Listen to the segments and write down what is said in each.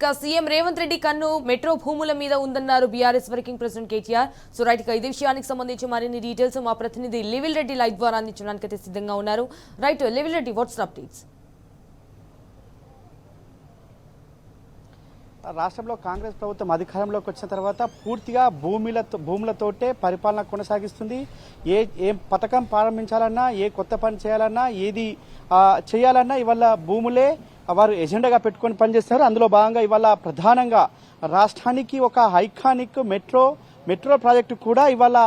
CM Revanth Reddy కన్ను metro భూముల మీద ఉందన్నారు BRS working president KTR. So right గా ఇదే విషయానికి సంబంధించి మరిన్ని డీటెయిల్స్ మా ప్రతినిధి లివిల్ రెడ్డి లైవ్ ద్వారా అందించడానికి అయితే సిద్ధంగా ఉన్నారు. రైట్ లివిల్ రెడ్డి, వాట్స్ అప్డేట్స్? రాష్ట్రంలో కాంగ్రెస్ ప్రభుత్వం అధికారంలోకి వచ్చిన తర్వాత పూర్తిగా భూములతోటే పరిపాలన కొనసాగిస్తుంది. ఏ పథకం ప్రారంభించాలన్నా, ఏ కొత్త పని చేయాలన్నా, ఏది చేయాలన్నా ఇవాళ భూములే వారు ఎజెండాగా పెట్టుకొని పనిచేస్తున్నారు. అందులో భాగంగా ఇవాళ ప్రధానంగా రాష్ట్రానికి ఒక ఐకానిక్ మెట్రో ప్రాజెక్టు కూడా ఇవాళ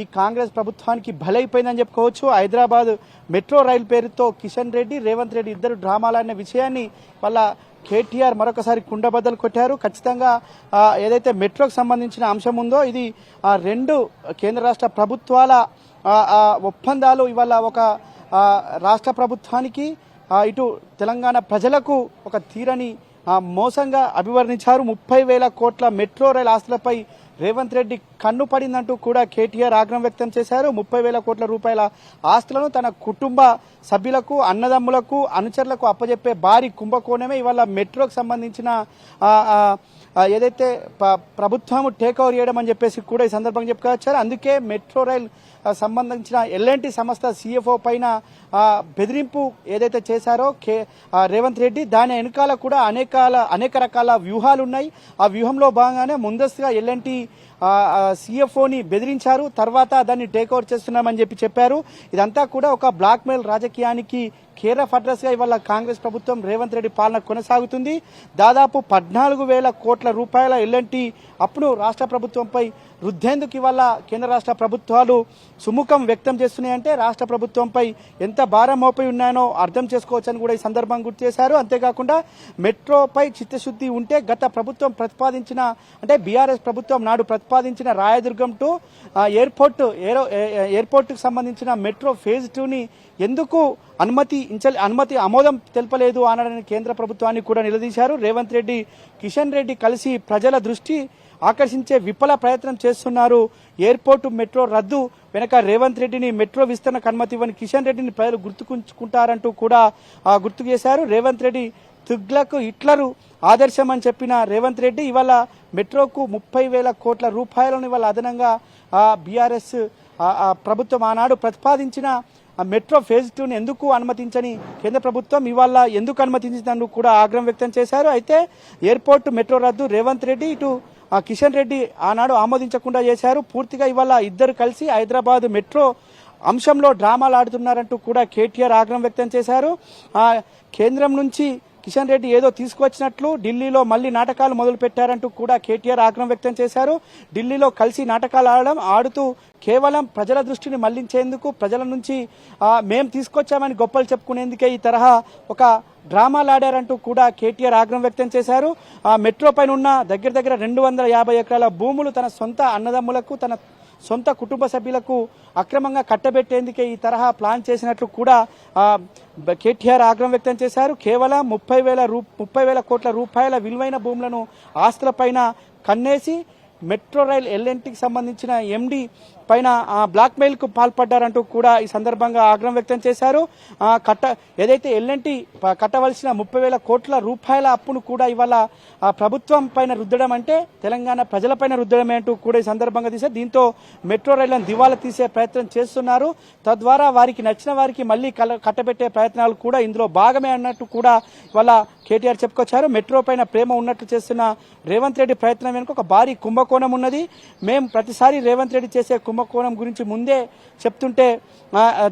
ఈ కాంగ్రెస్ ప్రభుత్వానికి బలైపోయిందని చెప్పుకోవచ్చు. హైదరాబాద్ మెట్రో రైలు పేరుతో కిషన్ రెడ్డి, రేవంత్ రెడ్డి ఇద్దరు డ్రామాలన్న విషయాన్ని వాళ్ళ కేటీఆర్ మరొకసారి కుండబద్దలు కొట్టారు. ఖచ్చితంగా ఏదైతే మెట్రోకి సంబంధించిన అంశం ఉందో ఇది రెండు కేంద్ర రాష్ట్ర ప్రభుత్వాల ఒప్పందాలు ఇవాళ ఒక రాష్ట్ర ప్రభుత్వానికి ఇటు తెలంగాణ ప్రజలకు ఒక తీరని మోసంగా అభివర్ణించారు. 30,000 కోట్ల మెట్రో రైలు ఆస్తులపై రేవంత్ రెడ్డి కన్ను పడిందంటూ కూడా కేటీఆర్ ఆగ్రహం వ్యక్తం చేశారు. 30,000 కోట్ల రూపాయల ఆస్తులను తన కుటుంబ సభ్యులకు, అన్నదమ్ములకు, అనుచరులకు అప్పజెప్పే భారీ కుంభకోణమే ఇవాళ మెట్రోకి సంబంధించిన ఏదైతే ప్రభుత్వం టేక్ ఓవర్ చేయడం అని చెప్పేసి కూడా ఈ సందర్భంగా చెప్పుకొచ్చారు. అందుకే మెట్రో రైల్ సంబంధించిన ఎల్ఎన్టీ సంస్థ సిఎఫ్ఓ పైన బెదిరింపు ఏదైతే చేశారో రేవంత్ రెడ్డి, దాని వెనుకాల కూడా అనేక రకాల వ్యూహాలు ఉన్నాయి. ఆ వ్యూహంలో భాగంగానే ముందస్తుగా ఎల్ఎన్టీ సిఎఫ్ఓని బెదిరించారు. తర్వాత దాన్ని టేక్ ఓవర్ చేస్తున్నామని చెప్పారు. ఇదంతా కూడా ఒక బ్లాక్ మెయిల్ రాజకీయానికి కేర్ ఆఫ్ అడ్రస్ గా ఇవాళ కాంగ్రెస్ ప్రభుత్వం రేవంత్ రెడ్డి పాలన కొనసాగుతుంది. దాదాపు 14,000 కోట్ల రూపాయల ఎల్ఎన్టీ అప్పుడు రాష్ట్ర ప్రభుత్వంపై రుద్దేందుకు ఇవాళ కేంద్ర రాష్ట్ర ప్రభుత్వాలు సుముఖం వ్యక్తం చేస్తున్నాయంటే రాష్ట్ర ప్రభుత్వంపై ఎంత భారం మోపై ఉన్నాయో అర్థం చేసుకోవచ్చని కూడా ఈ సందర్భంగా గుర్తు చేశారు. అంతేకాకుండా మెట్రోపై చిత్తశుద్ధి ఉంటే గత ప్రభుత్వం ప్రతిపాదించిన, అంటే బీఆర్ఎస్ ప్రభుత్వం నాడు ప్రతిపాదించిన రాయదుర్గం టు ఎయిర్పోర్టుకు సంబంధించిన మెట్రో ఫేజ్ 2ని ఎందుకు అనుమతి ఆమోదం తెలపలేదు అనడానికి కేంద్ర ప్రభుత్వాన్ని కూడా నిలదీశారు. రేవంత్ రెడ్డి, కిషన్ రెడ్డి కలిసి ప్రజల దృష్టి ఆకర్షించే విఫల ప్రయత్నం చేస్తున్నారు. ఎయిర్పోర్టు మెట్రో రద్దు వెనక రేవంత్ రెడ్డిని, మెట్రో విస్తరణకు అనుమతి ఇవ్వని కిషన్ రెడ్డిని ప్రజలు గుర్తుకుంటారంటూ కూడా గుర్తు చేశారు. రేవంత్ రెడ్డి తుగ్లక్, హిట్లరు ఆదర్శం అని చెప్పిన రేవంత్ రెడ్డి ఇవాళ మెట్రోకు 30,000 కోట్ల రూపాయలను ఇవాళ అదనంగా బీఆర్ఎస్ ప్రభుత్వం ఆనాడు ప్రతిపాదించిన మెట్రో ఫేజ్ 2ని ఎందుకు అనుమతించని కేంద్ర ప్రభుత్వం ఇవాళ ఎందుకు అనుమతించిందని కూడా ఆగ్రహం వ్యక్తం చేశారు. అయితే ఎయిర్పోర్టు మెట్రో రద్దు రేవంత్ రెడ్డి, ఇటు కిషన్ రెడ్డి ఆనాడు ఆమోదించకుండా చేశారు. పూర్తిగా ఇవాళ ఇద్దరు కలిసి హైదరాబాద్ మెట్రో అంశంలో డ్రామాలు ఆడుతున్నారంటూ కూడా కేటీఆర్ ఆగ్రహం వ్యక్తం చేశారు. కేంద్రం నుంచి కిషన్ రెడ్డి ఏదో తీసుకువచ్చినట్లు ఢిల్లీలో మళ్లీ నాటకాలు మొదలు పెట్టారంటూ కూడా కేటీఆర్ ఆగ్రహం వ్యక్తం చేశారు. ఢిల్లీలో కలిసి నాటకాలు ఆడుతూ కేవలం ప్రజల దృష్టిని మళ్లించేందుకు, ప్రజల నుంచి మేం తీసుకొచ్చామని గొప్పలు చెప్పుకునేందుకే ఈ తరహా ఒక డ్రామాలు ఆడారంటూ కూడా కేటీఆర్ ఆగ్రహం వ్యక్తం చేశారు. మెట్రో పైన ఉన్న దగ్గర 250 ఎకరాల భూములు తన సొంత అన్నదమ్ములకు, తన సొంత కుటుంబ సభ్యులకు అక్రమంగా కట్టబెట్టేందుకే ఈ తరహా ప్లాన్ చేసినట్లు కూడా కేటీఆర్ ఆగ్రహం వ్యక్తం చేశారు. కేవలం 30,000 కోట్ల రూపాయల విలువైన భూములను, ఆస్తులపైన కన్నేసి మెట్రో రైల్ ఎల్ఎన్టీకి సంబంధించిన ఎండి పైన బ్లాక్ మెయిల్ కు పాల్పడ్డారంటూ కూడా ఈ సందర్భంగా ఆగ్రహం వ్యక్తం చేశారు. ఏదైతే ఎల్ఎన్టీ కట్టవలసిన 30,000 కోట్ల రూపాయల అప్పును కూడా ఇవాళ ప్రభుత్వం పైన రుద్దడం అంటే తెలంగాణ ప్రజలపైన రుద్దడమే అంటూ కూడా ఈ సందర్భంగా తీశారు. దీంతో మెట్రో రైళ్లను దివాలా తీసే ప్రయత్నం చేస్తున్నారు. తద్వారా వారికి నచ్చిన వారికి మళ్లీ కట్టబెట్టే ప్రయత్నాలు కూడా ఇందులో భాగమే అన్నట్టు కూడా ఇవాళ కేటీఆర్ చెప్పుకొచ్చారు. మెట్రో పైన ప్రేమ ఉన్నట్లు చేస్తున్న రేవంత్ రెడ్డి ప్రయత్నం వెనుక ఒక భారీ కుంభకోణం ఉన్నది. మేం ప్రతిసారి రేవంత్ రెడ్డి చేసే కుంభకోణం గురించి ముందే చెప్తుంటే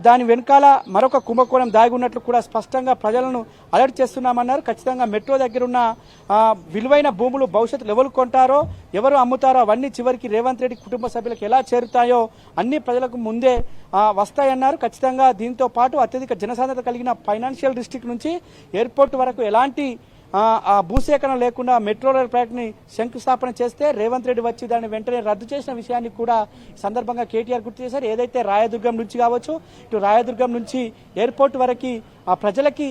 దాని వెనకాల మరొక కుంభకోణం దాగి ఉన్నట్లు కూడా స్పష్టంగా ప్రజలను అలర్ట్ చేస్తున్నామన్నారు. ఖచ్చితంగా మెట్రో దగ్గర ఉన్న విలువైన భూములు భవిష్యత్తులో ఎవరు కొంటారో, ఎవరు అమ్ముతారో అవన్నీ చివరికి రేవంత్ రెడ్డి కుటుంబ సభ్యులకు ఎలా చేరుతాయో అన్ని ప్రజలకు ముందే వస్తాయన్నారు. ఖచ్చితంగా దీంతో పాటు అత్యధిక జనసాంద్రత కలిగిన ఫైనాన్షియల్ డిస్ట్రిక్ట్ నుంచి ఎయిర్పోర్ట్ వరకు ఎలాంటి భూసేకరణ లేకుండా మెట్రో రైల్ ప్రాజెక్టుని శంకుస్థాపన చేస్తే రేవంత్ రెడ్డి వచ్చి దాన్ని వెంటనే రద్దు చేసిన విషయాన్ని కూడా సందర్భంగా కేటీఆర్ గుర్తు చేశారు. ఏదైతే రాయదుర్గం నుంచి కావచ్చు, ఇటు రాయదుర్గం నుంచి ఎయిర్పోర్ట్ వరకు ప్రజలకి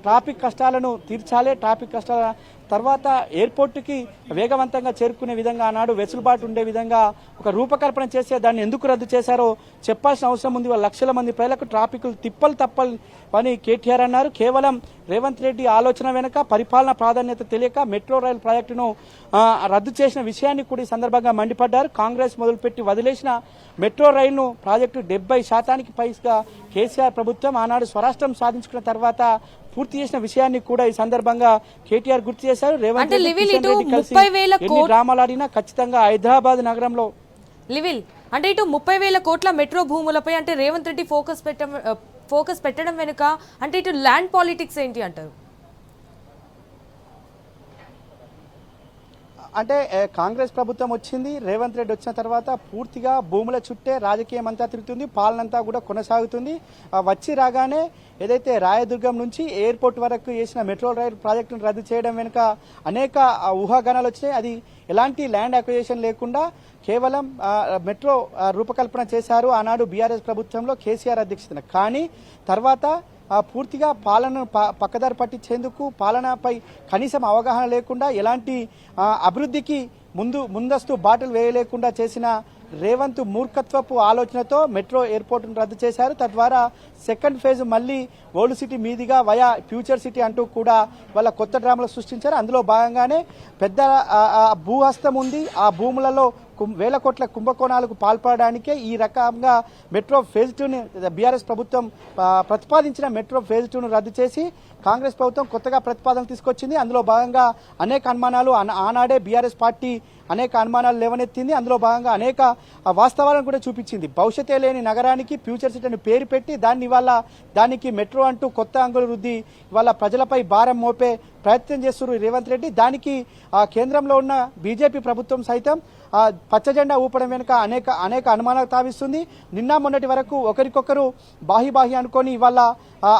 ట్రాఫిక్ కష్టాలను తీర్చాలి, ట్రాఫిక్ కష్టాల తర్వాత ఎయిర్పోర్టుకి వేగవంతంగా చేరుకునే విధంగా ఆనాడు వెసులుబాటు ఉండే విధంగా ఒక రూపకల్పన చేస్తే దాన్ని ఎందుకు రద్దు చేశారో చెప్పాల్సిన అవసరం ఉంది. వాళ్ళ లక్షల మంది ప్రజలకు ట్రాఫిక్లు తిప్పలు తప్పలు అని కేటీఆర్ అన్నారు. కేవలం రేవంత్ రెడ్డి ఆలోచన వెనుక పరిపాలన ప్రాధాన్యత తెలియక మెట్రో రైలు ప్రాజెక్టును రద్దు చేసిన విషయాన్ని కూడా ఈ సందర్భంగా మండిపడ్డారు. కాంగ్రెస్ మొదలుపెట్టి వదిలేసిన మెట్రో రైలును ప్రాజెక్టు 70% పైగా కేసీఆర్ ప్రభుత్వం ఆనాడు స్వరాష్ట్రం సాధించుకున్న తర్వాత పూర్తి చేసిన విషయాన్ని కూడా ఈ సందర్భంగా కేటీఆర్ గుర్తు చేశారు. రేవంత్ రెడ్డి కిషన్ రెడ్డి కలిసి ఎన్ని డ్రామాలు ఆడినా ఖచ్చితంగా హైదరాబాద్ నగరంలో లివిల్ అంటే ఇటు 30,000 కోట్ల మెట్రో భూములపై అంటే రేవంత్ రెడ్డి ఫోకస్ పెట్టడం వెనుక అంటే ఇటు ల్యాండ్ పాలిటిక్స్ ఏంటి అంటారు? అంటే కాంగ్రెస్ ప్రభుత్వం వచ్చింది, రేవంత్ రెడ్డి వచ్చిన తర్వాత పూర్తిగా భూముల చుట్టే రాజకీయం అంతా తిరుగుతుంది, పాలనంతా కూడా కొనసాగుతుంది. వచ్చి రాగానే ఏదైతే రాయదుర్గం నుంచి ఎయిర్పోర్ట్ వరకు చేసిన మెట్రో రైల్ ప్రాజెక్టును రద్దు చేయడం వెనుక అనేక ఊహాగానాలు వచ్చినాయి. అది ఎలాంటి ల్యాండ్ అక్విజిషన్ లేకుండా కేవలం మెట్రో రూపకల్పన చేశారు ఆనాడు బీఆర్ఎస్ ప్రభుత్వంలో కేసీఆర్ అధ్యక్షతన. కానీ తర్వాత పూర్తిగా పాలనను పక్కదారి పట్టించేందుకు పాలనపై కనీసం అవగాహన లేకుండా ఎలాంటి అభివృద్ధికి ముందస్తు బాటలు వేయలేకుండా చేసిన రేవంత్ మూర్ఖత్వపు ఆలోచనతో మెట్రో ఎయిర్పోర్ట్ను రద్దు చేశారు. తద్వారా సెకండ్ ఫేజ్ మళ్ళీ ఓల్డ్ సిటీ మీదుగా వయా ఫ్యూచర్ సిటీ అంటూ కూడా వాళ్ళ కొత్త డ్రామాలు సృష్టించారు. అందులో భాగంగానే పెద్ద భూహస్తం ఉంది. ఆ భూములలో వేల కోట్ల కుంభకోణాలకు పాల్పడడానికే ఈ రకంగా మెట్రో ఫేజ్ 2ని బీఆర్ఎస్ ప్రభుత్వం ప్రతిపాదించిన మెట్రో ఫేజ్ 2ను రద్దు చేసి కాంగ్రెస్ ప్రభుత్వం కొత్తగా ప్రతిపాదనలు తీసుకొచ్చింది. అందులో భాగంగా అనేక అనుమానాలు ఆనాడే బీఆర్ఎస్ పార్టీ అనేక అనుమానాలు లేవనెత్తింది. అందులో భాగంగా అనేక వాస్తవాలను కూడా చూపించింది. భవిష్యత్తే లేని నగరానికి ఫ్యూచర్ సిటీ అని పేరు పెట్టి దానికి మెట్రో అంటూ కొత్త అంగులు రుద్ది ఇవాళ ప్రజలపై భారం మోపే ప్రయత్నం చేస్తున్నారు రేవంత్ రెడ్డి. దానికి కేంద్రంలో ఉన్న బీజేపీ ప్రభుత్వం సైతం పచ్చజెండా ఊపడం వెనుక అనేక అనుమానాలు తావిస్తుంది. నిన్న మొన్నటి వరకు ఒకరికొకరు బాహి అనుకొని ఇవాళ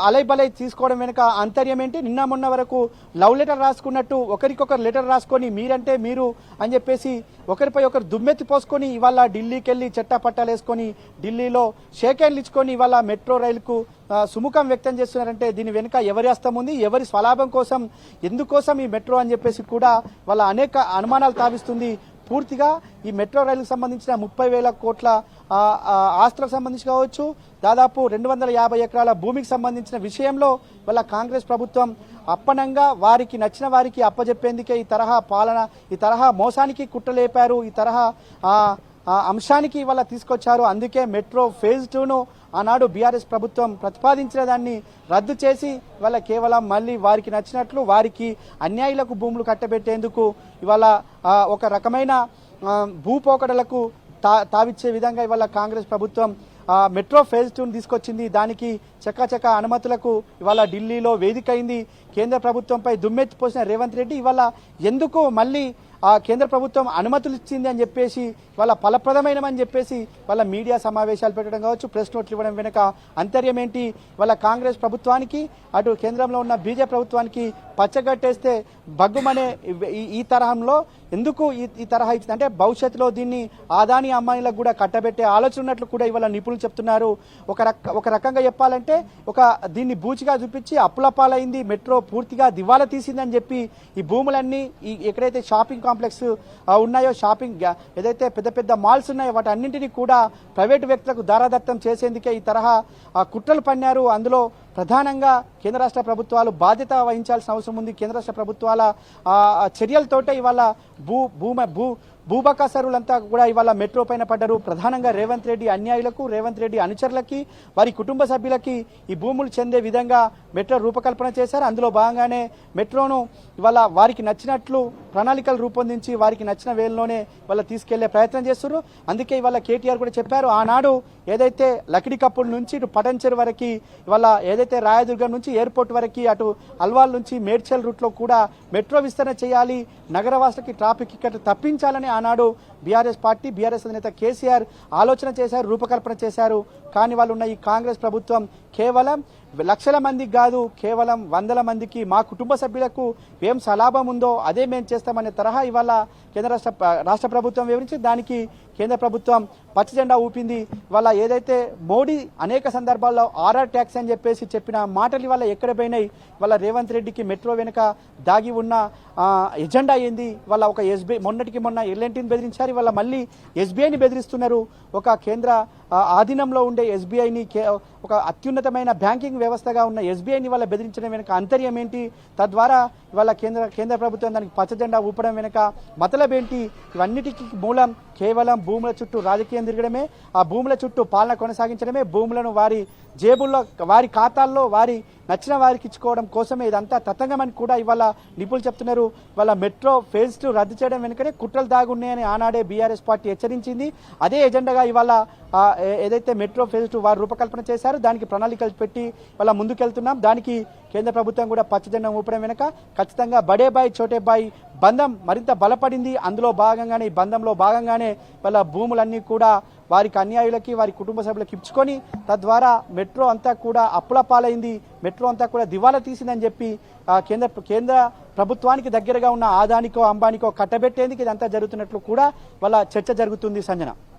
అలై తీసుకోవడం వెనుక అంతర్యం ఏంటి? నిన్న మొన్న వరకు లవ్ లెటర్ రాసుకున్నట్టు ఒకరికొకరు లెటర్ రాసుకొని మీరంటే మీరు అని చెప్పేసి ఒకరిపై ఒకరు దుమ్మెత్తి పోసుకొని ఇవాళ ఢిల్లీకి వెళ్ళి చట్టాపట్టాలు వేసుకొని ఢిల్లీలో షేక్ హ్యాండ్లు ఇచ్చుకొని ఇవాళ మెట్రో రైలుకు సుముఖం వ్యక్తం చేస్తున్నారంటే దీని వెనుక ఎవరి హస్తం ఉంది, ఎవరి స్వలాభం కోసం, ఎందుకోసం ఈ మెట్రో అని చెప్పేసి కూడా వాళ్ళ అనేక అనుమానాలు తావిస్తుంది. పూర్తిగా ఈ మెట్రో రైలుకు సంబంధించిన 30,000 కోట్ల ఆస్తులకు సంబంధించి కావచ్చు, దాదాపు 250 ఎకరాల భూమికి సంబంధించిన విషయంలో వాళ్ళ కాంగ్రెస్ ప్రభుత్వం అప్పనంగా వారికి నచ్చిన వారికి అప్పజెప్పేందుకే ఈ తరహా పాలన, ఈ తరహా మోసానికి కుట్రలేపారు, ఈ తరహా అంశానికి ఇవాళ తీసుకొచ్చారు. అందుకే మెట్రో ఫేజ్ 2ను ఆనాడు బీఆర్ఎస్ ప్రభుత్వం ప్రతిపాదించిన దాన్ని రద్దు చేసి ఇవాళ కేవలం మళ్ళీ వారికి నచ్చినట్లు వారికి అన్యాయులకు భూములు కట్టబెట్టేందుకు ఇవాళ ఒక రకమైన భూపోకడలకు తావిచ్చే విధంగా ఇవాళ కాంగ్రెస్ ప్రభుత్వం మెట్రో ఫేజ్ 2ను తీసుకొచ్చింది. దానికి చకచక అనుమతులకు ఇవాళ ఢిల్లీలో వేదిక అయింది. కేంద్ర ప్రభుత్వంపై దుమ్మెత్తి పోసిన రేవంత్ రెడ్డి ఇవాళ ఎందుకు మళ్ళీ కేంద్ర ప్రభుత్వం అనుమతులు ఇచ్చింది అని చెప్పేసి వాళ్ళ ఫలప్రదమైనమని చెప్పేసి వాళ్ళ మీడియా సమావేశాలు పెట్టడం కావచ్చు, ప్రెస్ నోట్లు ఇవ్వడం వెనుక అంతర్యం ఏంటి? వాళ్ళ కాంగ్రెస్ ప్రభుత్వానికి అటు కేంద్రంలో ఉన్న బీజేపీ ప్రభుత్వానికి పచ్చగట్టేస్తే బగ్గుమనే ఈ తరహంలో ఎందుకు ఈ తరహా ఇచ్చింది అంటే భవిష్యత్తులో దీన్ని ఆదాని అమ్మాయిలకు కూడా కట్టబెట్టే ఆలోచన ఉన్నట్లు కూడా ఇవాళ నిపుణులు చెప్తున్నారు. ఒక రకంగా చెప్పాలంటే దీన్ని బూచిగా చూపించి అప్పులపాలైంది, మెట్రో పూర్తిగా దివాలా తీసిందని చెప్పి ఈ భూములన్నీ ఎక్కడైతే షాపింగ్ కాంప్లెక్స్ ఉన్నాయో, షాపింగ్ ఏదైతే పెద్ద మాల్స్ ఉన్నాయో వాటి అన్నింటినీ కూడా ప్రైవేటు వ్యక్తులకు దారాదత్తం చేసేందుకే ఈ తరహా కుట్రలు పన్నారు. అందులో ప్రధానంగా కేంద్ర రాష్ట్ర ప్రభుత్వాలు బాధ్యత వహించాల్సిన అవసరం ఉంది. కేంద్ర రాష్ట్ర ప్రభుత్వాల చర్యలతోటే ఇవాళ భూబకాసరులంతా కూడా ఇవాళ మెట్రో పైన పడ్డారు. ప్రధానంగా రేవంత్ రెడ్డి అన్యాయులకు, రేవంత్ రెడ్డి అనుచరులకి, వారి కుటుంబ సభ్యులకి ఈ భూములు చెందే విధంగా మెట్రో రూపకల్పన చేశారు. అందులో భాగంగానే మెట్రోను ఇవాళ వారికి నచ్చినట్లు ప్రణాళికలు రూపొందించి వారికి నచ్చిన వేలోనే వాళ్ళ తీసుకెళ్లే ప్రయత్నం చేస్తున్నారు. అందుకే ఇవాళ కేటీఆర్ కూడా చెప్పారు, ఆనాడు ఏదైతే లకిడికప్పుల నుంచి ఇటు పటంచెరు వరకు ఇవాళ ఏదైతే రాయదుర్గం నుంచి ఎయిర్పోర్ట్ వరకు అటు అల్వాల్ నుంచి మేడ్చల్ రూట్లో కూడా మెట్రో విస్తరణ చేయాలి, నగరవాసులకి ట్రాఫిక్ ఇక్కడ తప్పించాలని ఆనాడు బీఆర్ఎస్ పార్టీ, బీఆర్ఎస్ అధినేత కేసీఆర్ ఆలోచన చేశారు, రూపకల్పన చేశారు. కానీ వాళ్ళు ఉన్న ఈ కాంగ్రెస్ ప్రభుత్వం కేవలం లక్షల మందికి కాదు, కేవలం వందల మందికి, మా కుటుంబ సభ్యులకు ఏం సలాభం ఉందో అదే మేము చేస్తామనే తరహా ఇవాళ కేంద్ర రాష్ట్ర ప్రభుత్వం వివరించి దానికి కేంద్ర ప్రభుత్వం పచ్చ జెండా ఊపింది. ఇవాళ ఏదైతే మోడీ అనేక సందర్భాల్లో ఆర్ఆర్ ట్యాక్స్ అని చెప్పేసి చెప్పిన మాటలు ఇవాళ ఎక్కడ పోయినాయి? ఇవాళ రేవంత్ రెడ్డికి మెట్రో వెనుక దాగి ఉన్న ఎజెండా ఏంది? ఇవాళ ఒక ఎస్బీఐ మొన్నటికి మొన్న ఎల్ఎన్టీని బెదిరించారు, ఇవాళ మళ్ళీ ఎస్బీఐని బెదిరిస్తున్నారు. ఒక కేంద్ర ఆధీనంలో ఉండే ఎస్బీఐని, ఒక అత్యున్నతమైన బ్యాంకింగ్ వ్యవస్థగా ఉన్న ఎస్బీఐని ఇవాళ బెదిరించడం వెనుక అంతర్యం ఏంటి? తద్వారా ఇవాళ కేంద్ర ప్రభుత్వం దానికి పచ్చ జెండా ఊపడం వెనుక మతలబ్ ఏంటి? ఇవన్నిటికీ మూలం కేవలం భూముల చుట్టూ రాజకీయం తిరగడమే, ఆ భూముల చుట్టూ పాలన కొనసాగించడమే, భూములను వారి జేబుల్లో, వారి ఖాతాల్లో వారి నచ్చిన వారికి ఇచ్చుకోవడం కోసమే ఇదంతా తతంగమని కూడా ఇవాళ నిపుణులు చెప్తున్నారు. ఇవాళ మెట్రో ఫేజ్ 2 రద్దు చేయడం వెనుకనే కుట్రలు దాగున్నాయని ఆనాడే బీఆర్ఎస్ పార్టీ హెచ్చరించింది. అదే ఎజెండాగా ఇవాళ ఏదైతే మెట్రో ఫేజ్ 2 వారు రూపకల్పన చేశారో దానికి ప్రణాళికలు పెట్టి ఇవాళ ముందుకెళ్తున్నాం. దానికి కేంద్ర ప్రభుత్వం కూడా పచ్చజెండా ఊపడం వెనుక ఖచ్చితంగా బడే బాయ్ చోటే బాయ్ బంధం మరింత బలపడింది. అందులో భాగంగానే, ఈ బంధంలో భాగంగానే వాళ్ళ భూములన్నీ కూడా వారికి అన్యాయులకి, వారి కుటుంబ సభ్యులకు ఇచ్చుకొని తద్వారా మెట్రో అంతా కూడా అప్పుల పాలైంది, మెట్రో అంతా కూడా దివాలా తీసిందని చెప్పి కేంద్ర ప్రభుత్వానికి దగ్గరగా ఉన్న ఆదానికో అంబానికో కట్టబెట్టేందుకు ఇదంతా జరుగుతున్నట్లు కూడా వాళ్ళ చర్చ జరుగుతుంది. సంజన.